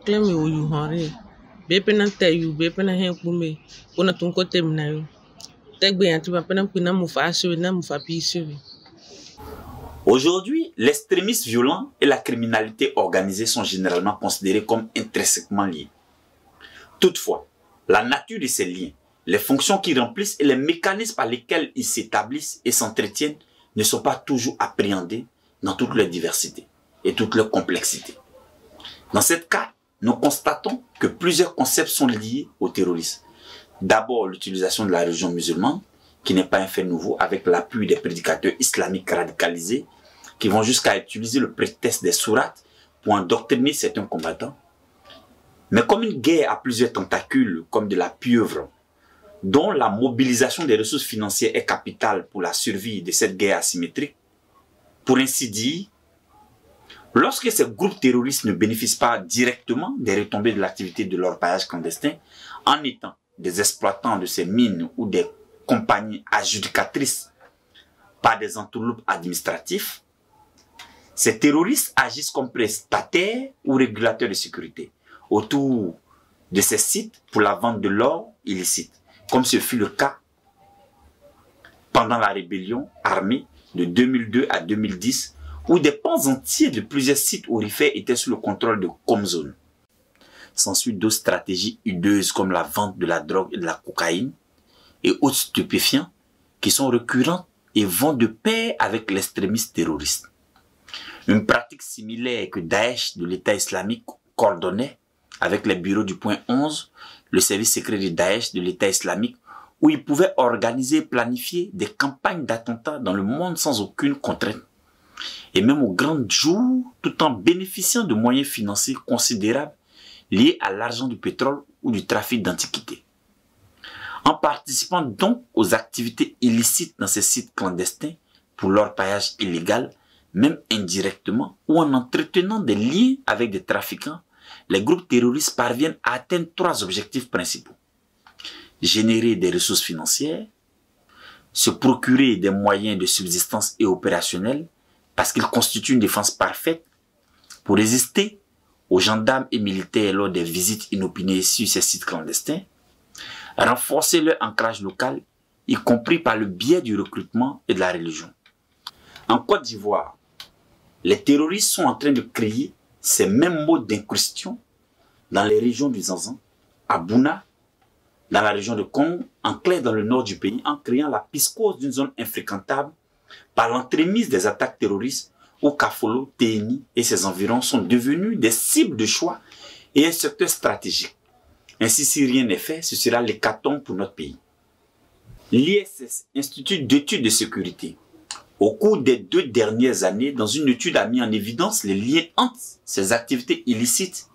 claim you hurry. Bepena tell you, bepena help me. Una tunko tem na you. Aujourd'hui, l'extrémisme violent et la criminalité organisée sont généralement considérés comme intrinsèquement liés. Toutefois, la nature de ces liens, les fonctions qu'ils remplissent et les mécanismes par lesquels ils s'établissent et s'entretiennent ne sont pas toujours appréhendés dans toute leur diversité et toute leur complexité. Dans cette cas, nous constatons que plusieurs concepts sont liés au terrorisme. D'abord, l'utilisation de la religion musulmane, qui n'est pas un fait nouveau, avec l'appui des prédicateurs islamiques radicalisés, qui vont jusqu'à utiliser le prétexte des sourates pour endoctriner certains combattants. Mais comme une guerre a plusieurs tentacules, comme de la pieuvre, dont la mobilisation des ressources financières est capitale pour la survie de cette guerre asymétrique, pour ainsi dire, lorsque ces groupes terroristes ne bénéficient pas directement des retombées de l'activité de l'orpaillage clandestin, en étant des exploitants de ces mines ou des compagnies adjudicatrices par des entourloupes administratifs, ces terroristes agissent comme prestataires ou régulateurs de sécurité autour de ces sites pour la vente de l'or illicite, comme ce fut le cas pendant la rébellion armée de 2002 à 2010, où des pans entiers de plusieurs sites aurifères étaient sous le contrôle de Comzone. S'ensuit d'autres stratégies hideuses comme la vente de la drogue et de la cocaïne et autres stupéfiants qui sont récurrentes et vont de pair avec l'extrémisme terroriste. Une pratique similaire que Daesh de l'État islamique coordonnait avec les bureaux du point 11, le service secret de Daesh de l'État islamique, où ils pouvaient organiser et planifier des campagnes d'attentats dans le monde sans aucune contrainte, et même au grand jour, tout en bénéficiant de moyens financiers considérables liés à l'argent du pétrole ou du trafic d'antiquités. En participant donc aux activités illicites dans ces sites clandestins pour l'orpaillage illégal, même indirectement, ou en entretenant des liens avec des trafiquants, les groupes terroristes parviennent à atteindre trois objectifs principaux. Générer des ressources financières, se procurer des moyens de subsistance et opérationnels, parce qu'ils constituent une défense parfaite pour résister aux gendarmes et militaires lors des visites inopinées sur ces sites clandestins, renforcer leur ancrage local, y compris par le biais du recrutement et de la religion. En Côte d'Ivoire, les terroristes sont en train de créer ces mêmes modes d'incrustation dans les régions du Zanzan, à Bouna, dans la région de Kong, en clair dans le nord du pays, en créant la piscose d'une zone infréquentable par l'entremise des attaques terroristes où Kafolo, Téhéni et ses environs sont devenus des cibles de choix et un secteur stratégique. Ainsi, si rien n'est fait, ce sera l'hécatombe pour notre pays. L'ISS, Institut d'études de sécurité, au cours des 2 dernières années, dans une étude a mis en évidence les liens entre ces activités illicites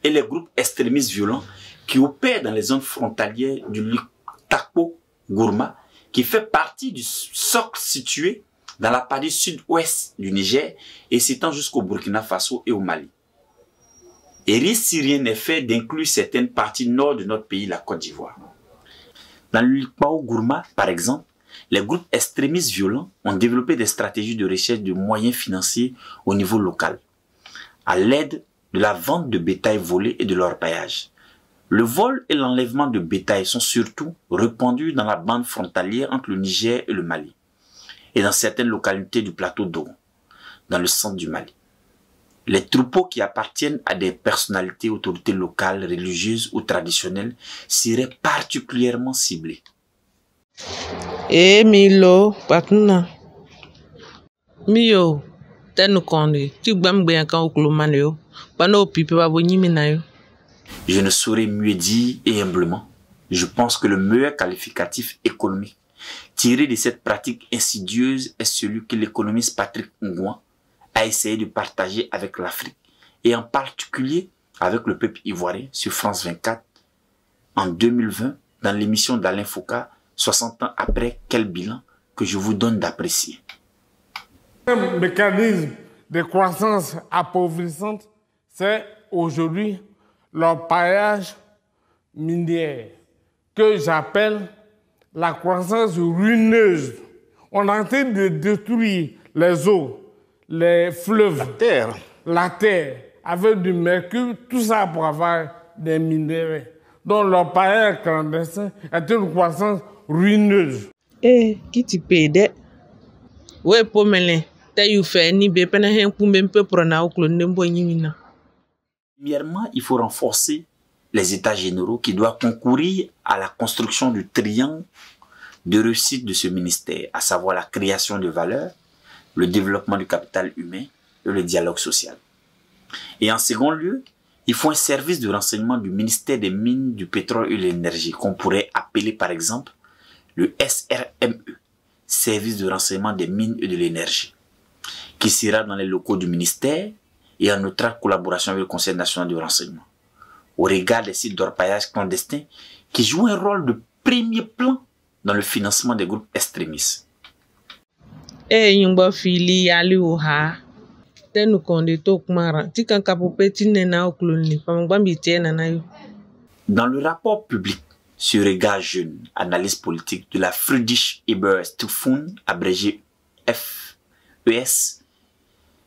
et les groupes extrémistes violents qui opèrent dans les zones frontalières du Luktakpo Gourma, qui fait partie du socle situé dans la partie sud-ouest du Niger et s'étend jusqu'au Burkina Faso et au Mali. Et risque, si rien n'est fait, d'inclure certaines parties nord de notre pays, la Côte d'Ivoire. Dans le Lukpao Gourma, par exemple, les groupes extrémistes violents ont développé des stratégies de recherche de moyens financiers au niveau local, à l'aide de la vente de bétail volé et de l'orpaillage. Le vol et l'enlèvement de bétail sont surtout répandus dans la bande frontalière entre le Niger et le Mali, et dans certaines localités du plateau d'Oran, dans le centre du Mali. Les troupeaux qui appartiennent à des personnalités, autorités locales, religieuses ou traditionnelles seraient particulièrement ciblés. Milo, patna. Mio, tenukondi, tibambe kan okulumaneo, pano pipe babonyiminayo. Je ne saurais mieux dire et humblement, je pense que le meilleur qualificatif économique tiré de cette pratique insidieuse est celui que l'économiste Patrick Ngouan a essayé de partager avec l'Afrique et en particulier avec le peuple ivoirien sur France 24 en 2020 dans l'émission d'Alain Foucault, 60 ans après, quel bilan que je vous donne d'apprécier. Le mécanisme de croissance appauvrissante, c'est aujourd'hui l'orpaillage minier que j'appelle la croissance ruineuse. On est en train de détruire les eaux, les fleuves, la terre avec du mercure, tout ça pour avoir des minéraux. Donc leur paillage clandestin est une croissance ruineuse. Eh, qui t'y paye? Ouais, pour me t'as eu fait ni bépena hen kumbe peu pour na oklo ndembo nyimina. Premièrement, il faut renforcer les états généraux qui doivent concourir à la construction du triangle de réussite de ce ministère, à savoir la création de valeur, le développement du capital humain et le dialogue social. Et en second lieu, il faut un service de renseignement du ministère des Mines, du Pétrole et de l'Énergie, qu'on pourrait appeler par exemple le SRME, Service de renseignement des Mines et de l'Énergie, qui sera dans les locaux du ministère et en étroite collaboration avec le Conseil national du renseignement, au regard des sites d'orpaillage clandestins qui jouent un rôle de premier plan dans le financement des groupes extrémistes. Eh, yumba fili ali oha. Tenu konde tokmara. Tikan kapopeti nena okloni. Pamgbambi tiena na yo. Dans le rapport public sur Regard Jeune, analyse politique de la Friedrich Ebert Stiftung, abrégé FES,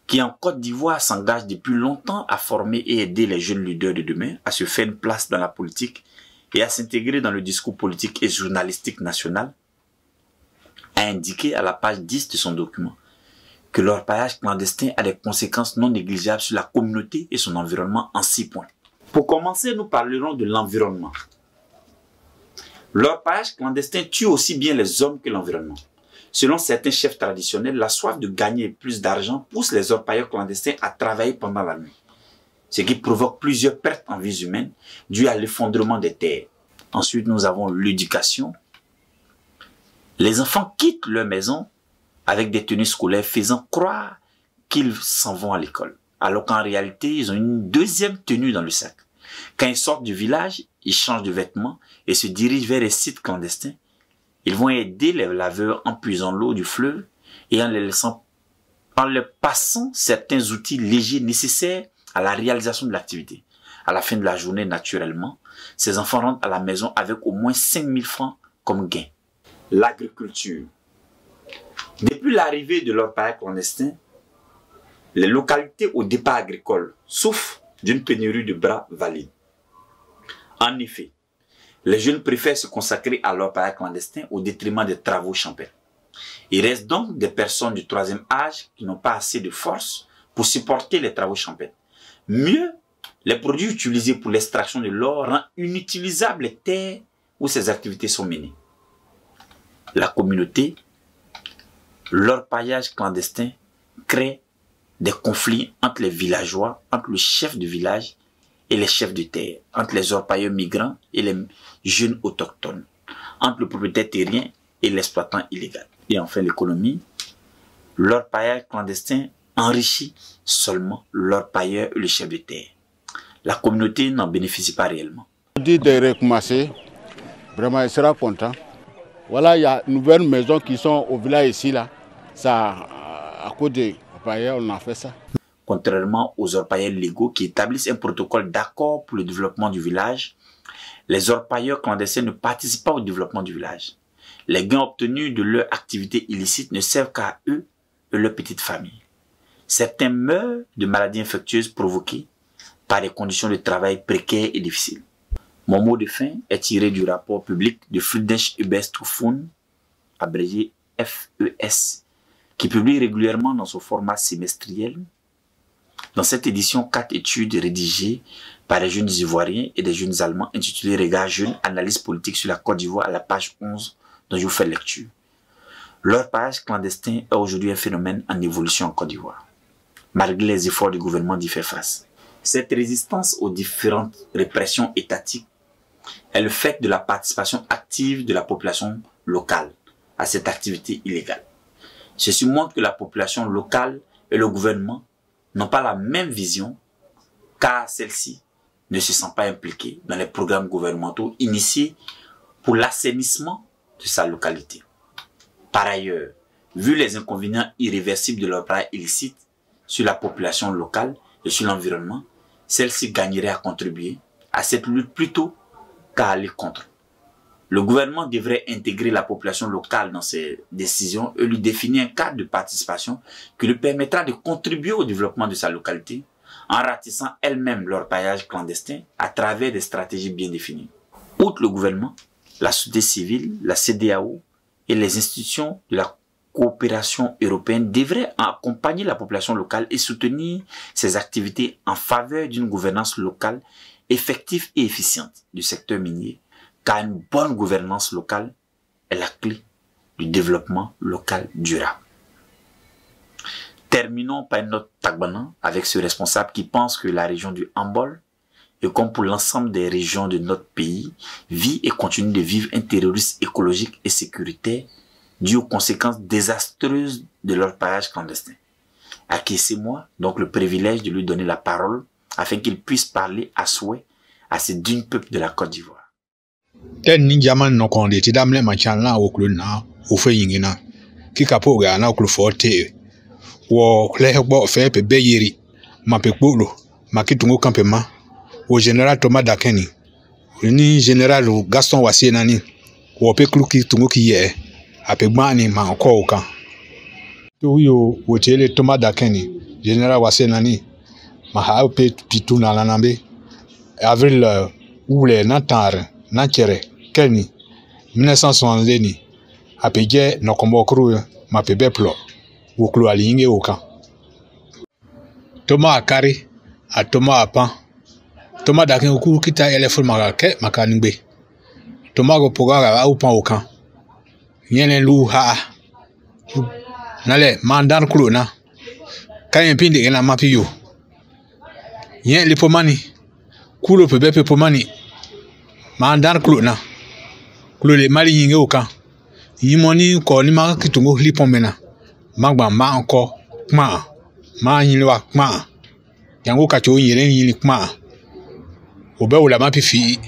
qui en Côte d'Ivoire s'engage depuis longtemps à former et aider les jeunes leaders de demain à se faire une place dans la politique et à s'intégrer dans le discours politique et journalistique national, a indiqué à la page 10 de son document que l'orpaillage clandestin a des conséquences non négligeables sur la communauté et son environnement en 6 points. Pour commencer, nous parlerons de l'environnement. L'orpaillage clandestin tue aussi bien les hommes que l'environnement. Selon certains chefs traditionnels, la soif de gagner plus d'argent pousse les orpailleurs clandestins à travailler pendant la nuit, ce qui provoque plusieurs pertes en vies humaines dues à l'effondrement des terres. Ensuite, nous avons l'éducation. Les enfants quittent leur maison avec des tenues scolaires faisant croire qu'ils s'en vont à l'école, alors qu'en réalité, ils ont une deuxième tenue dans le sac. Quand ils sortent du village, ils changent de vêtements et se dirigent vers les sites clandestins. Ils vont aider les laveurs en puisant l'eau du fleuve et en leur passant certains outils légers nécessaires à la réalisation de l'activité. À la fin de la journée, naturellement, ces enfants rentrent à la maison avec au moins 5 000 francs comme gain. L'agriculture. Depuis l'arrivée de l'orpaillage clandestin, les localités au départ agricole souffrent d'une pénurie de bras valides. En effet, les jeunes préfèrent se consacrer à l'orpaillage clandestin au détriment des travaux champêtres. Il reste donc des personnes du troisième âge qui n'ont pas assez de force pour supporter les travaux champêtres. Mieux, les produits utilisés pour l'extraction de l'or rendent inutilisables les terres où ces activités sont menées. La communauté, l'orpaillage clandestin crée des conflits entre les villageois, entre le chef de village et les chefs de terre, entre les orpailleurs migrants et les jeunes autochtones, entre le propriétaire terrien et l'exploitant illégal. Et enfin l'économie, l'orpaillage clandestin enrichit seulement l'orpailleur et le chef de terre. La communauté n'en bénéficie pas réellement. On dit de recommencer, vraiment il sera content. Voilà, il y a de nouvelles maisons qui sont au village ici, là. Ça, à cause des orpailleurs, on a fait ça. Contrairement aux orpailleurs légaux qui établissent un protocole d'accord pour le développement du village, les orpailleurs clandestins ne participent pas au développement du village. Les gains obtenus de leur activité illicite ne servent qu'à eux et leurs petites familles. Certains meurent de maladies infectieuses provoquées par des conditions de travail précaires et difficiles. Mon mot de fin est tiré du rapport public de Friedrich Ebert Stiftung, abrégé FES, qui publie régulièrement dans son format semestriel. Dans cette édition, 4 études rédigées par des jeunes Ivoiriens et des jeunes Allemands intitulées Regard Jeune, analyse politique sur la Côte d'Ivoire à la page 11 dont je vous fais lecture. L'orpaillage clandestin est aujourd'hui un phénomène en évolution en Côte d'Ivoire, malgré les efforts du gouvernement d'y faire face. Cette résistance aux différentes répressions étatiques est le fait de la participation active de la population locale à cette activité illégale. Ceci montre que la population locale et le gouvernement n'ont pas la même vision car celle-ci ne se sent pas impliquée dans les programmes gouvernementaux initiés pour l'assainissement de sa localité. Par ailleurs, vu les inconvénients irréversibles de l'orpaillage illicite sur la population locale et sur l'environnement, celle-ci gagnerait à contribuer à cette lutte plutôt qu'à aller contre. Le gouvernement devrait intégrer la population locale dans ses décisions et lui définir un cadre de participation qui lui permettra de contribuer au développement de sa localité en ratissant elles-mêmes leur paillage clandestin à travers des stratégies bien définies. Outre le gouvernement, la société civile, la CEDEAO et les institutions de la coopération européenne devraient accompagner la population locale et soutenir ses activités en faveur d'une gouvernance locale effective et efficiente du secteur minier, car une bonne gouvernance locale est la clé du développement local durable. Terminons par une note Tagbana avec ce responsable qui pense que la région du Hambol, et comme pour l'ensemble des régions de notre pays, vit et continue de vivre un terrorisme écologique et sécuritaire dû aux conséquences désastreuses de leur paillage clandestin. Acquiescez-moi donc le privilège de lui donner la parole afin qu'il puisse parler à souhait à ces dignes peuples de la Côte d'Ivoire. Ten ninjaman no konde ti damle machan la oklu na ofe yingina ki kapo ga na oklu forte wo le gbo fe pe beyeri ma pe kpolo ma kitungo campement au général Thomas Dakeni ni général Gaston Wasie nani wo pe klu ki tungo ki ye ape gbani ma ko kan to yo wo tele Thomas Dakeni général Wasie nani ma ha pe pituna la nambe avril oule na tar na chere keni 1960 ni apeje no kombo kru ma pe beplo wo klu alinge okan Thomas Akari a Thomas Apan Thomas Dakin okuru kita elefo magake makanigbe Thomas go pogaga au pan okan yenen lu ha nale mandan klu na kayen pinde na mapiyo yen lipomani kulo pe bepe pomani mandan klu na klu le mali yinge okan yimoni ko ni ma kitungo lipomena magba ma anko kma ma yinwa kma yango ka cho yire yini kma obe wala ma pifi